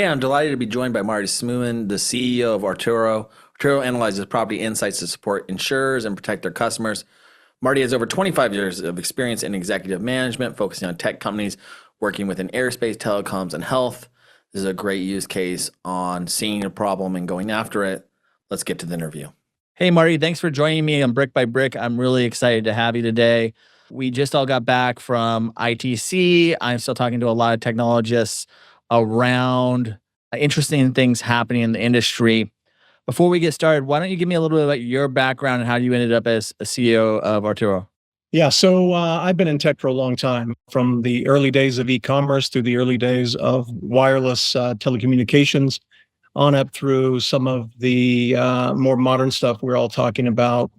I'm delighted to be joined by Marty Smuin, the CEO of Arturo. Arturo analyzes property insights to support insurers and protect their customers. Marty has over 25 years of experience in executive management, focusing on tech companies, working within aerospace, telecoms, and health. This is a great use case on seeing a problem and going after it. Let's get to the interview. Hey, Marty, thanks for joining me on Brick by Brick. I'm really excited to have you today. We just all got back from ITC. I'm still talking to a lot of technologists around interesting things happening in the industry. Before we get started, why don't you give me a little bit about your background and how you ended up as a CEO of Arturo? Yeah, so I've been in tech for a long time, from the early days of e-commerce through the early days of wireless telecommunications, on up through some of the more modern stuff we're all talking about,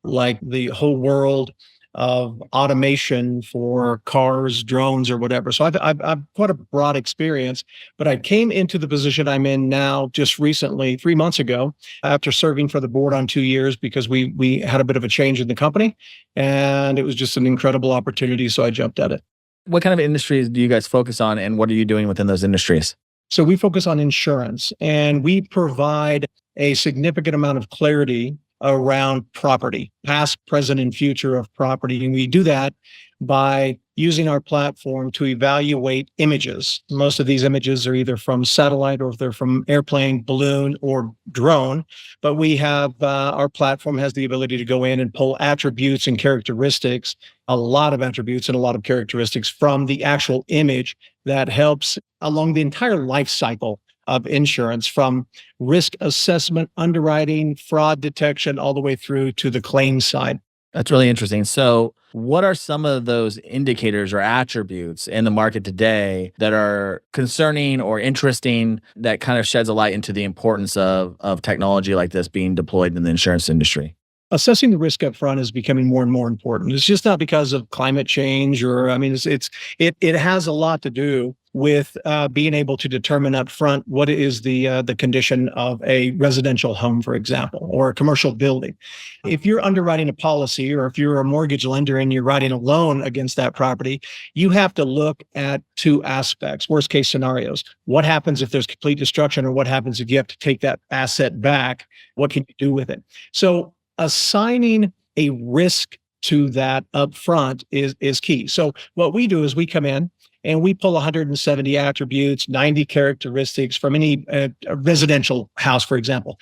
like the whole world of automation for cars, drones, or whatever. So I've quite a broad experience, but I came into the position I'm in now just recently, 3 months ago, after serving for the board on 2 years, because we had a bit of a change in the company, and it was just an incredible opportunity. So I jumped at it. What kind of industries do you guys focus on, and what are you doing within those industries? So we focus on insurance, and we provide a significant amount of clarity around property, past, present, and future of property. And we do that by using our platform to evaluate images. Most of these images are either from satellite, or if they're from airplane, balloon, or drone. But we have, our platform has the ability to go in and pull attributes and characteristics, a lot of attributes and a lot of characteristics from the actual image that helps along the entire life cycle of insurance, from risk assessment, underwriting, fraud detection, all the way through to the claims side. That's really interesting. So what are some of those indicators or attributes in the market today that are concerning or interesting, that kind of sheds a light into the importance of technology like this being deployed in the insurance industry? Assessing the risk up front is becoming more and more important. It's just not because of climate change, or it has a lot to do with being able to determine up front what is the condition of a residential home, for example, or a commercial building. If you're underwriting a policy, or if you're a mortgage lender and you're writing a loan against that property, you have to look at two aspects, worst case scenarios. What happens if there's complete destruction, or what happens if you have to take that asset back? What can you do with it? So assigning a risk to that upfront is key. So what we do is we come in and we pull 170 attributes, 90 characteristics from any residential house, for example.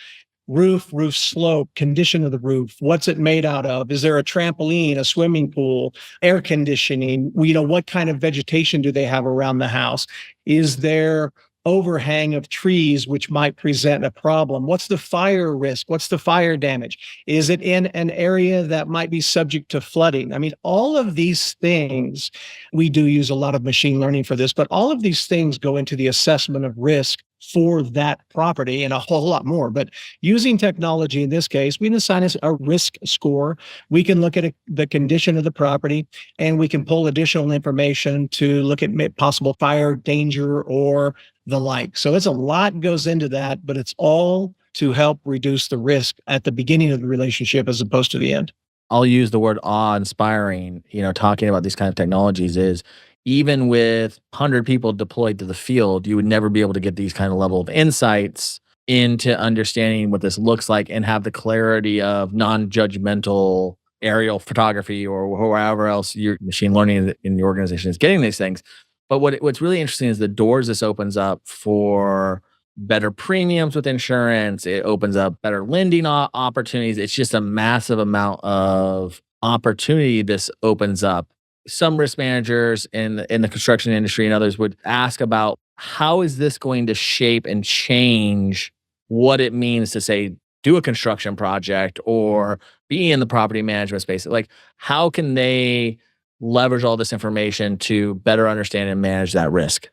Roof slope, condition of the roof, what's it made out of? Is there a trampoline, a swimming pool, air conditioning? What kind of vegetation do they have around the house? Is there overhang of trees which might present a problem? What's the fire risk? What's the fire damage? Is it in an area that might be subject to flooding? I mean, all of these things, we do use a lot of machine learning for this, but all of these things go into the assessment of risk for that property, and a whole lot more. But using technology in this case, we can assign a risk score. We can look at the condition of the property, and we can pull additional information to look at possible fire danger or the like. So it's a lot goes into that, but it's all to help reduce the risk at the beginning of the relationship as opposed to the end. I'll use the word awe-inspiring, talking about these kind of technologies is, even with 100 people deployed to the field, you would never be able to get these kind of level of insights into understanding what this looks like and have the clarity of non-judgmental aerial photography or wherever else your machine learning in the organization is getting these things. But what's really interesting is the doors this opens up for better premiums with insurance. It opens up better lending opportunities. It's just a massive amount of opportunity this opens up. Some risk managers in the construction industry and others would ask about, how is this going to shape and change what it means to, say, do a construction project or be in the property management space? Like, how can they leverage all this information to better understand and manage that risk?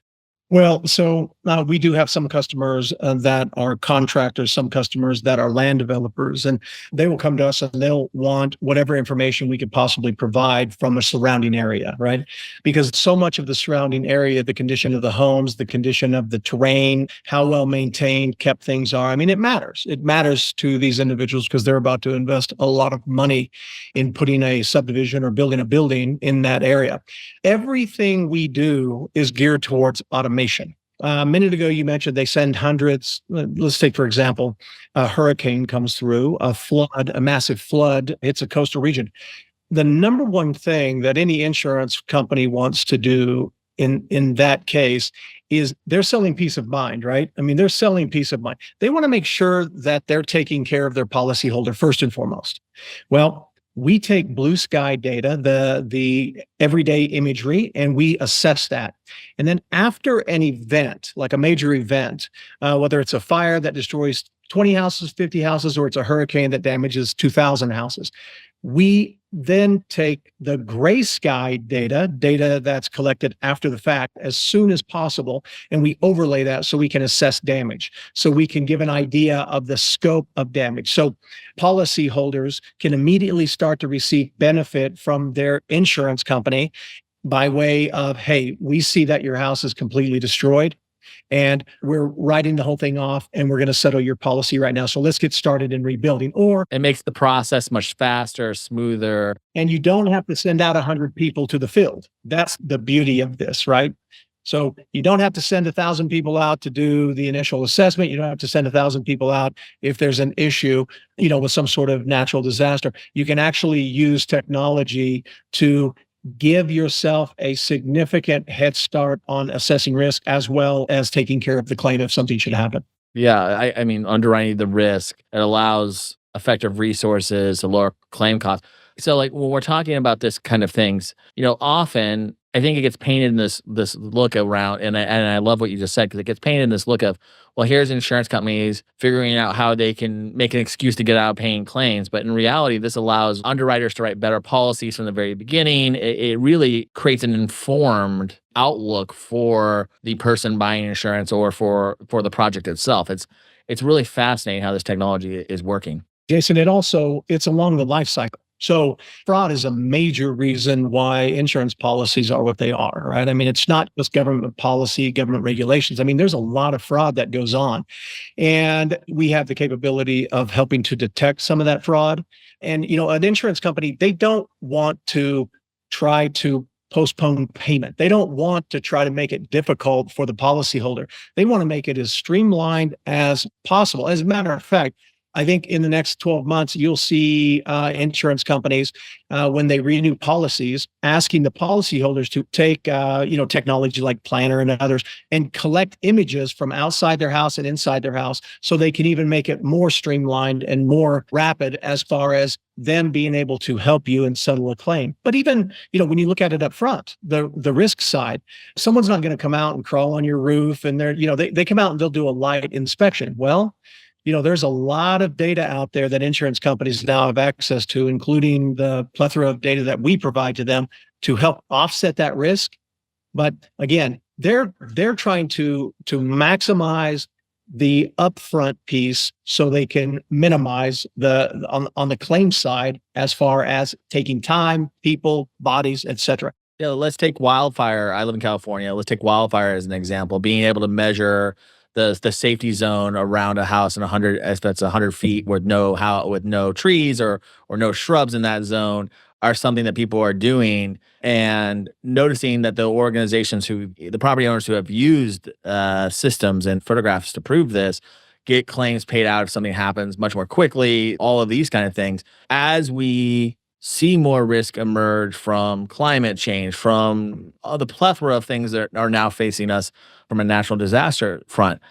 Well, so we do have some customers that are contractors, some customers that are land developers, and they will come to us and they'll want whatever information we could possibly provide from a surrounding area, right? Because so much of the surrounding area, the condition of the homes, the condition of the terrain, how well maintained, kept things are. I mean, it matters. It matters to these individuals because they're about to invest a lot of money in putting a subdivision or building a building in that area. Everything we do is geared towards automation. A minute ago, you mentioned they send hundreds. Let's take, for example, a hurricane comes through, a massive flood hits a coastal region. The number one thing that any insurance company wants to do in that case is they're selling peace of mind, right? I mean, they're selling peace of mind. They want to make sure that they're taking care of their policyholder first and foremost. Well, we take blue sky data, the everyday imagery, and we assess that. And then after an event, like a major event, whether it's a fire that destroys 20 houses, 50 houses, or it's a hurricane that damages 2,000 houses, we then take the gray sky data that's collected after the fact as soon as possible, and we overlay that so we can assess damage, so we can give an idea of the scope of damage. So policyholders can immediately start to receive benefit from their insurance company by way of, hey, we see that your house is completely destroyed, and we're writing the whole thing off, and we're going to settle your policy right now. So let's get started in rebuilding. Or It makes the process much faster, smoother. and you don't have to send out 100 people to the field. That's the beauty of this, right? So you don't have to send 1,000 people out to do the initial assessment. You don't have to send 1,000 people out if there's an issue, with some sort of natural disaster. You can actually use technology to give yourself a significant head start on assessing risk, as well as taking care of the claim if something should happen. Yeah, I mean, underwriting the risk, it allows effective resources to lower claim costs. So, like, when we're talking about this kind of things, often I think it gets painted in this look around, and I love what you just said, because it gets painted in this look of, well, here's insurance companies figuring out how they can make an excuse to get out of paying claims. But in reality, this allows underwriters to write better policies from the very beginning. It really creates an informed outlook for the person buying insurance or for the project itself. It's really fascinating how this technology is working. Jason, it's along the life cycle. So fraud is a major reason why insurance policies are what they are, right? I mean, it's not just government policy, government regulations. I mean, there's a lot of fraud that goes on. And we have the capability of helping to detect some of that fraud. And, an insurance company, they don't want to try to postpone payment. They don't want to try to make it difficult for the policyholder. They want to make it as streamlined as possible. As a matter of fact, I think in the next 12 months, you'll see insurance companies, when they renew policies, asking the policyholders to take, technology like Planner and others, and collect images from outside their house and inside their house, so they can even make it more streamlined and more rapid as far as them being able to help you and settle a claim. But even, when you look at it up front, the risk side, someone's not going to come out and crawl on your roof, and they come out and they'll do a light inspection. Well, there's a lot of data out there that insurance companies now have access to, including the plethora of data that we provide to them to help offset that risk. But again, they're trying to maximize the upfront piece so they can minimize on the claim side as far as taking time, people, bodies, etc. Yeah, let's take wildfire. I live in California. Let's take wildfire as an example. Being able to measure the safety zone around a house in 100, if that's 100 feet with no trees or no shrubs in that zone, are something that people are doing, and noticing that the property owners who have used systems and photographs to prove this get claims paid out if something happens much more quickly. All of these kind of things, as we see more risk emerge from climate change, from the plethora of things that are now facing us from a natural disaster front.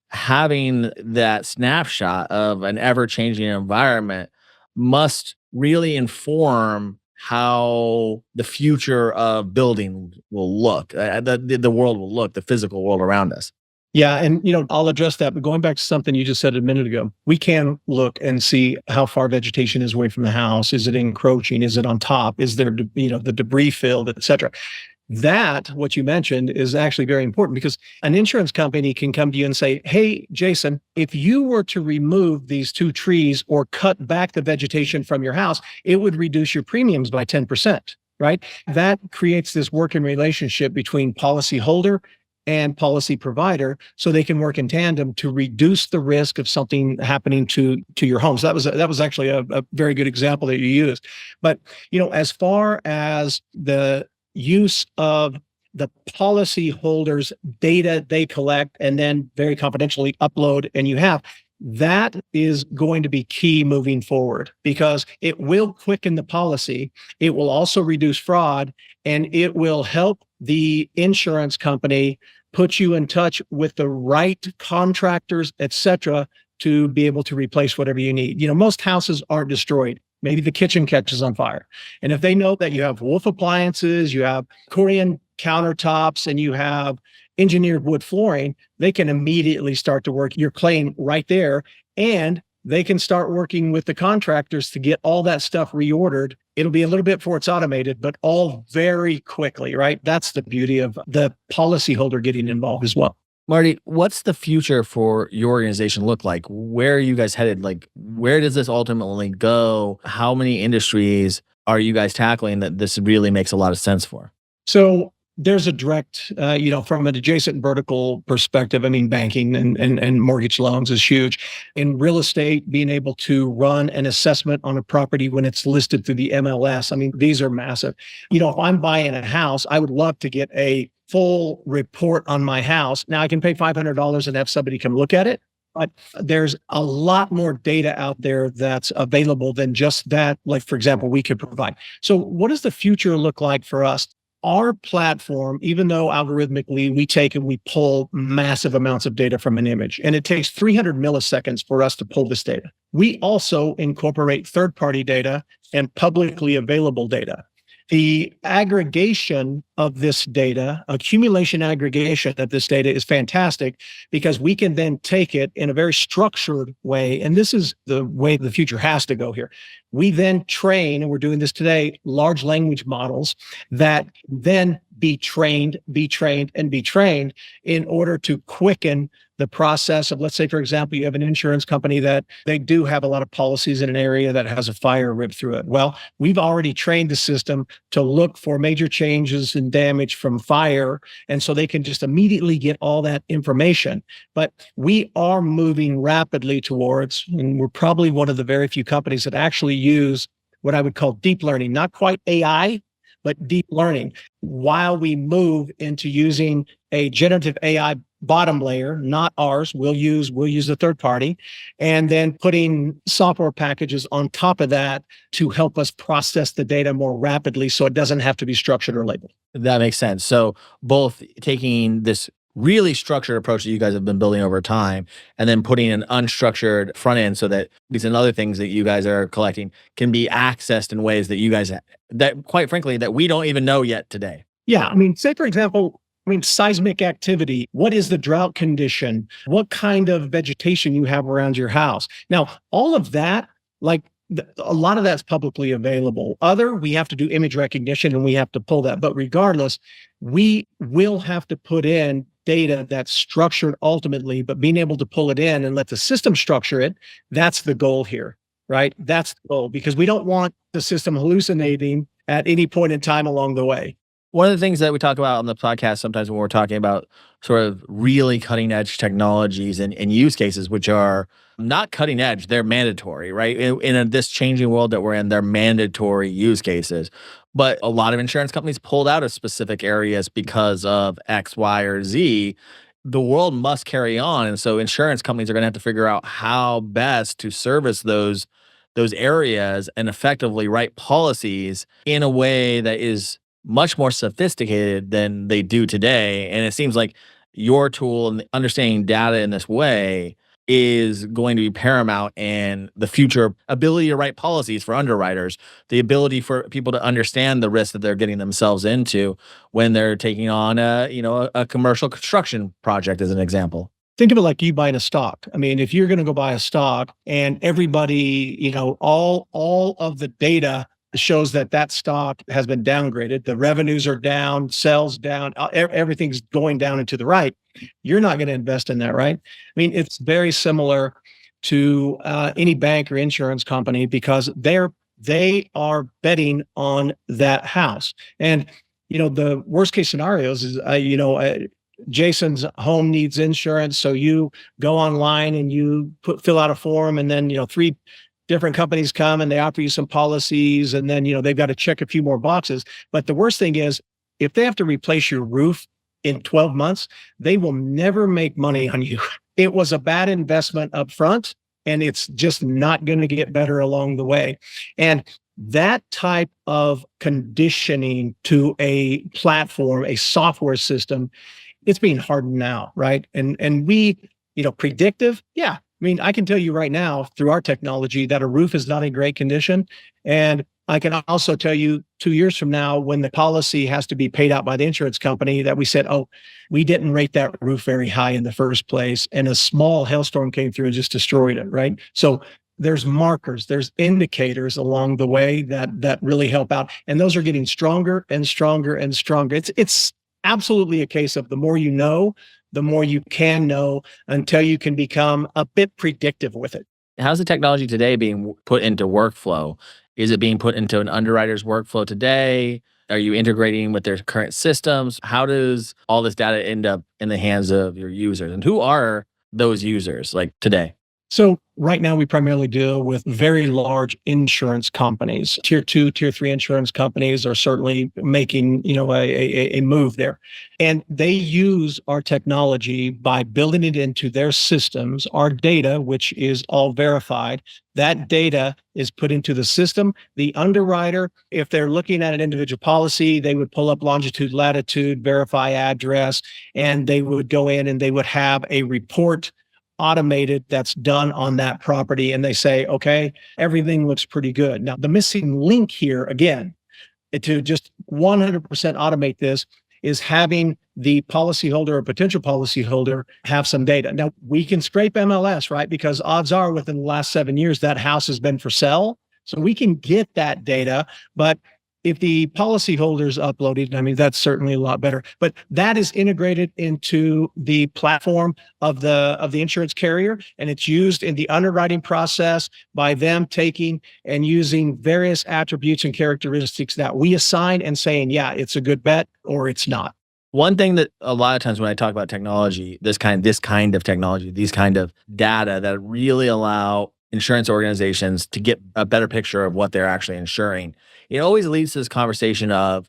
Having that snapshot of an ever-changing environment must really inform how the future of building will look, the world will look, the physical world around us. Yeah. And, I'll address that. But going back to something you just said a minute ago, we can look and see how far vegetation is away from the house. Is it encroaching? Is it on top? Is there, the debris filled, et cetera? That, what you mentioned, is actually very important, because an insurance company can come to you and say, hey, Jason, if you were to remove these 2 trees or cut back the vegetation from your house, it would reduce your premiums by 10%, right? That creates this working relationship between policyholder and policy provider, so they can work in tandem to reduce the risk of something happening to your home. So that was actually a very good example that you used. But, as far as the use of the policy holders' data they collect and then very confidentially upload, and you have that is going to be key moving forward because it will quicken the policy. It will also reduce fraud, and it will help the insurance company put you in touch with the right contractors, et cetera, to be able to replace whatever you need. Most houses aren't destroyed. Maybe the kitchen catches on fire. And if they know that you have Wolf appliances, you have Korean countertops, and you have engineered wood flooring, they can immediately start to work your claim right there. And they can start working with the contractors to get all that stuff reordered. It'll be a little bit before it's automated, but all very quickly, right? That's the beauty of the policyholder getting involved as well. Marty, what's the future for your organization look like? Where are you guys headed? Like, where does this ultimately go? How many industries are you guys tackling that this really makes a lot of sense for? So there's a direct, from an adjacent vertical perspective. I mean, banking and mortgage loans is huge. In real estate, being able to run an assessment on a property when it's listed through the MLS. I mean, these are massive. If I'm buying a house, I would love to get a full report on my house. Now I can pay $500 and have somebody come look at it, but there's a lot more data out there that's available than just that. Like, for example, we could provide. So what does the future look like for us? Our platform, even though algorithmically we take and we pull massive amounts of data from an image, and it takes 300 milliseconds for us to pull this data. We also incorporate third-party data and publicly available data. The aggregation of this data, accumulation aggregation of this data is fantastic because we can then take it in a very structured way. And this is the way the future has to go here. We then train, and we're doing this today, large language models that then be trained in order to quicken the process of, let's say, for example, you have an insurance company that they do have a lot of policies in an area that has a fire ripped through it. Well, we've already trained the system to look for major changes in damage from fire. And so they can just immediately get all that information. But we are moving rapidly towards, and we're probably one of the very few companies that actually use what I would call deep learning, not quite AI, but deep learning, while we move into using a generative AI bottom layer, not ours. We'll use the third party, and then putting software packages on top of that to help us process the data more rapidly so it doesn't have to be structured or labeled. That makes sense. So both taking this really structured approach that you guys have been building over time and then putting an unstructured front end so that these and other things that you guys are collecting can be accessed in ways that you guys, that quite frankly, that we don't even know yet today. Yeah. I mean, say, for example, seismic activity. What is the drought condition? What kind of vegetation you have around your house? Now, all of that, a lot of that's publicly available. We have to do image recognition and we have to pull that. But regardless, we will have to put in data that's structured ultimately, but being able to pull it in and let the system structure it, that's the goal here, right? That's the goal, because we don't want the system hallucinating at any point in time along the way. One of the things that we talk about on the podcast sometimes when we're talking about sort of really cutting edge technologies and use cases, which are not cutting edge, they're mandatory, right? In this changing world that we're in, they're mandatory use cases. But a lot of insurance companies pulled out of specific areas because of X, Y, or Z. The world must carry on. And so insurance companies are going to have to figure out how best to service those areas and effectively write policies in a way that is much more sophisticated than they do today. And it seems like your tool and understanding data in this way is going to be paramount in the future ability to write policies for underwriters, the ability for people to understand the risk that they're getting themselves into when they're taking on a commercial construction project, as an example. Think of it like you buying a stock. I mean, if you're going to go buy a stock and everybody, all of the data shows that stock has been downgraded, the revenues are down, sales down, everything's going down and to the right, you're not going to invest in that, right? I mean, it's very similar to any bank or insurance company because they are betting on that house. And, the worst case scenarios is, Jason's home needs insurance. So you go online and you fill out a form, and then, 3 different companies come and they offer you some policies, and then, they've got to check a few more boxes. But the worst thing is if they have to replace your roof in 12 months, they will never make money on you. It was a bad investment up front, and it's just not going to get better along the way. And that type of conditioning to a platform, a software system, it's being hardened now, right? And we, predictive, yeah. I mean, I can tell you right now through our technology that a roof is not in great condition. And I can also tell you 2 years from now, when the policy has to be paid out by the insurance company, that we said, oh, we didn't rate that roof very high in the first place. And a small hailstorm came through and just destroyed it, right? So there's markers, there's indicators along the way that really help out. And those are getting stronger and stronger and stronger. It's absolutely a case of the more you know, the more you can know until you can become a bit predictive with it. How's the technology today being put into workflow? Is it being put into an underwriter's workflow today? Are you integrating with their current systems? How does all this data end up in the hands of your users? And who are those users like today? So right now we primarily deal with very large insurance companies. Tier 2, tier 3 insurance companies are certainly making, a move there. And they use our technology by building it into their systems, our data, which is all verified. That data is put into the system. The underwriter, if they're looking at an individual policy, they would pull up longitude, latitude, verify address, and they would go in and they would have a report automated that's done on that property. And they say, okay, everything looks pretty good. Now, the missing link here, again, to just 100% automate this is having the policyholder or potential policyholder have some data. Now, we can scrape MLS, right? Because odds are within the last 7 years, that house has been for sale. So we can get that data, but if the policyholders uploaded, I mean, that's certainly a lot better. But that is integrated into the platform of the insurance carrier, and it's used in the underwriting process by them taking and using various attributes and characteristics that we assign and saying, yeah, it's a good bet or it's not. One thing that a lot of times when I talk about technology, this kind of technology, these kind of data that really allow insurance organizations to get a better picture of what they're actually insuring, it always leads to this conversation of,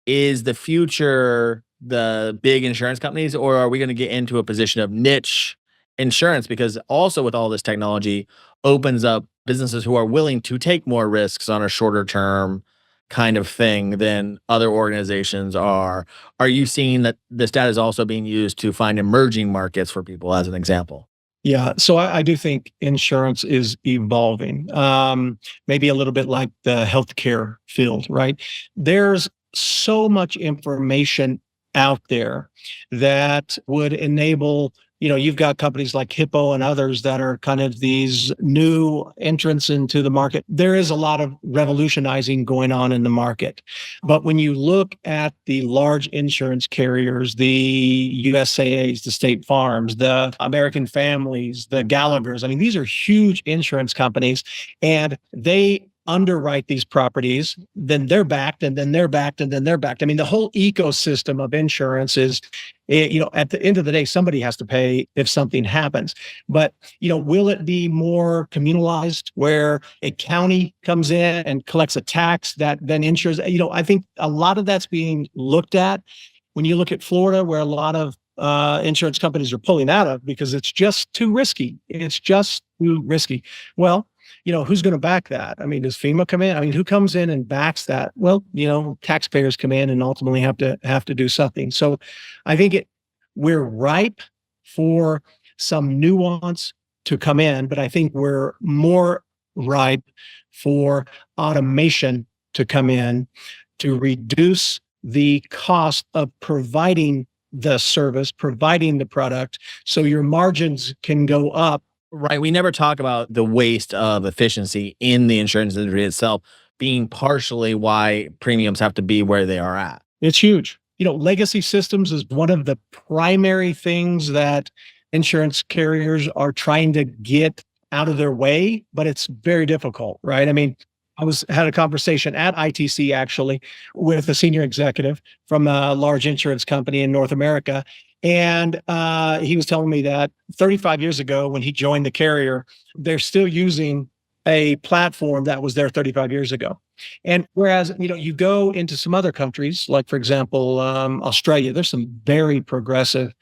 is the future the big insurance companies, or are we going to get into a position of niche insurance? Because also with all this technology opens up businesses who are willing to take more risks on a shorter term kind of thing than other organizations are. Are you seeing that this data is also being used to find emerging markets for people, as an example? Yeah, so I do think insurance is evolving, maybe a little bit like the healthcare field, right? There's so much information out there that would enable, you've got companies like Hippo and others that are kind of these new entrants into the market. There is a lot of revolutionizing going on in the market. But when you look at the large insurance carriers, the USAAs, the State Farms, the American Families, the Gallaghers, I mean, these are huge insurance companies, and they underwrite these properties, then they're backed, and then they're backed, and then they're backed. I mean, the whole ecosystem of insurance is, at the end of the day, somebody has to pay if something happens. But, will it be more communalized where a county comes in and collects a tax that then insures? I think a lot of that's being looked at. When you look at Florida, where a lot of insurance companies are pulling out of because it's just too risky. It's just too risky. Well, who's going to back that? I mean, does FEMA come in? I mean, who comes in and backs that? Well, taxpayers come in and ultimately have to do something. So I think we're ripe for some nuance to come in, but I think we're more ripe for automation to come in to reduce the cost of providing the service, providing the product, so your margins can go up. Right. We never talk about the waste of efficiency in the insurance industry itself being partially why premiums have to be where they are at. It's huge. Legacy systems is one of the primary things that insurance carriers are trying to get out of their way, but it's very difficult, right? I mean, had a conversation at ITC actually with a senior executive from a large insurance company in North America. And he was telling me that 35 years ago, when he joined the carrier, they're still using a platform that was there 35 years ago. And whereas, you go into some other countries, like, for example, Australia, there's some very progressive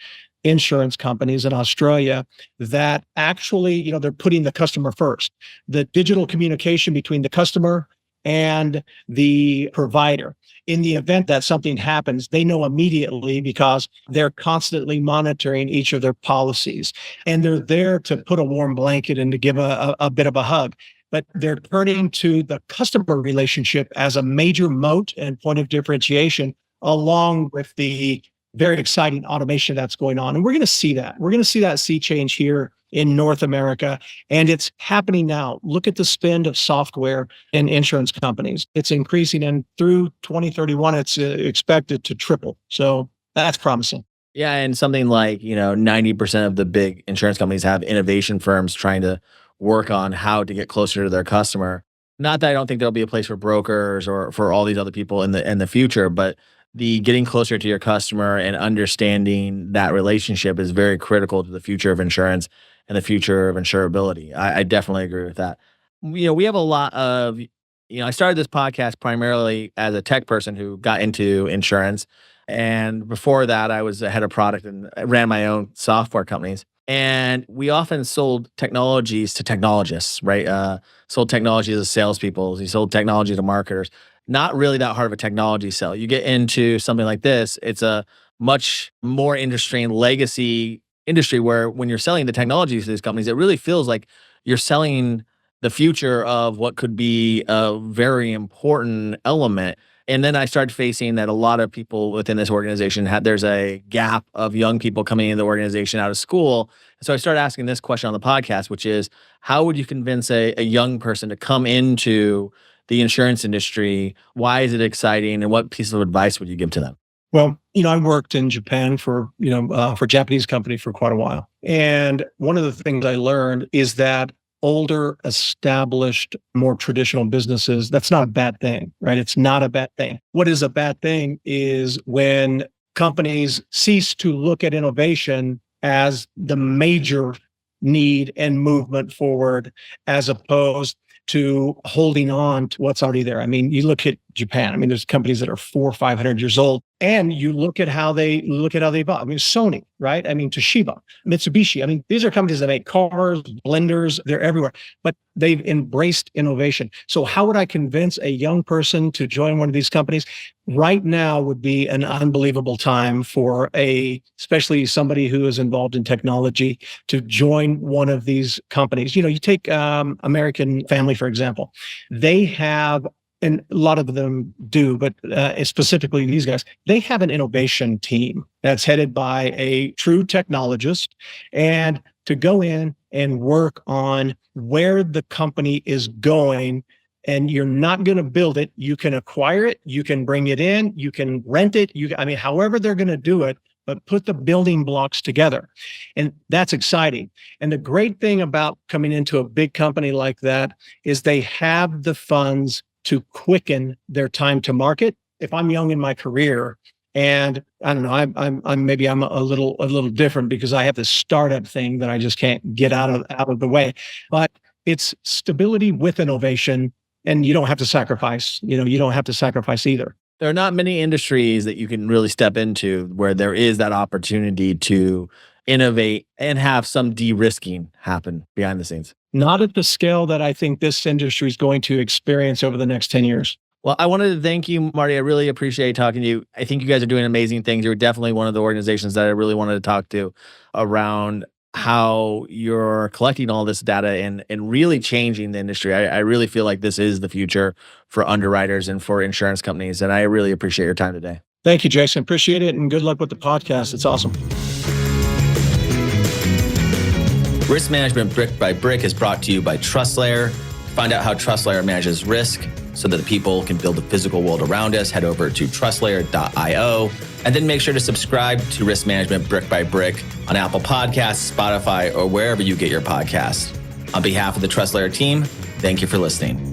insurance companies in Australia that actually, they're putting the customer first. The digital communication between the customer and the provider. In the event that something happens, they know immediately because they're constantly monitoring each of their policies. And they're there to put a warm blanket and to give a bit of a hug. But they're turning to the customer relationship as a major moat and point of differentiation, along with the very exciting automation that's going on. And we're going to see that. We're going to see that sea change here in North America. And it's happening now. Look at the spend of software in insurance companies. It's increasing. And through 2031, it's expected to triple. So that's promising. Yeah. And something like, 90% of the big insurance companies have innovation firms trying to work on how to get closer to their customer. Not that I don't think there'll be a place for brokers or for all these other people in the future, but the getting closer to your customer and understanding that relationship is very critical to the future of insurance and the future of insurability. I definitely agree with that. We have a lot of, I started this podcast primarily as a tech person who got into insurance. And before that, I was a head of product and I ran my own software companies. And we often sold technologies to technologists, right? Sold technology to salespeople. We sold technology to marketers. Not really that hard of a technology sell. You get into something like this, it's a much more interesting legacy industry where when you're selling the technologies to these companies, it really feels like you're selling the future of what could be a very important element. And then I started facing that a lot of people within this organization there's a gap of young people coming into the organization out of school. And so I started asking this question on the podcast, which is, how would you convince a young person to come into the insurance industry? Why is it exciting? And what piece of advice would you give to them? Well, I worked in Japan for a Japanese company for quite a while. And one of the things I learned is that older, established, more traditional businesses, that's not a bad thing, right? It's not a bad thing. What is a bad thing is when companies cease to look at innovation as the major need and movement forward, as opposed to holding on to what's already there. I mean, you look at Japan. I mean, there's companies that are 400 or 500 years old, and you look at how they evolve. I mean, Sony, right? I mean, Toshiba, Mitsubishi. I mean, these are companies that make cars, blenders. They're everywhere, but they've embraced innovation. So, how would I convince a young person to join one of these companies? Right now would be an unbelievable time for especially somebody who is involved in technology, to join one of these companies. You take American Family, for example. They have, and a lot of them do, but specifically these guys, they have an innovation team that's headed by a true technologist, and to go in and work on where the company is going. And you're not going to build it. You can acquire it. You can bring it in. You can rent it. However they're going to do it, but put the building blocks together. And that's exciting. And the great thing about coming into a big company like that is they have the funds to quicken their time to market. If I'm young in my career, and I don't know, I'm a little different because I have this startup thing that I just can't get out of the way. But it's stability with innovation, and you don't have to sacrifice. You don't have to sacrifice either. There are not many industries that you can really step into where there is that opportunity to innovate and have some de-risking happen behind the scenes. Not at the scale that I think this industry is going to experience over the next 10 years. Well, I wanted to thank you, Marty. I really appreciate talking to you. I think you guys are doing amazing things. You're definitely one of the organizations that I really wanted to talk to around how you're collecting all this data and really changing the industry. I really feel like this is the future for underwriters and for insurance companies. And I really appreciate your time today. Thank you, Jason. Appreciate it. And good luck with the podcast. It's awesome. Risk Management Brick by Brick is brought to you by TrustLayer. Find out how TrustLayer manages risk so that the people can build the physical world around us. Head over to trustlayer.io. And then make sure to subscribe to Risk Management Brick by Brick on Apple Podcasts, Spotify, or wherever you get your podcasts. On behalf of the TrustLayer team, thank you for listening.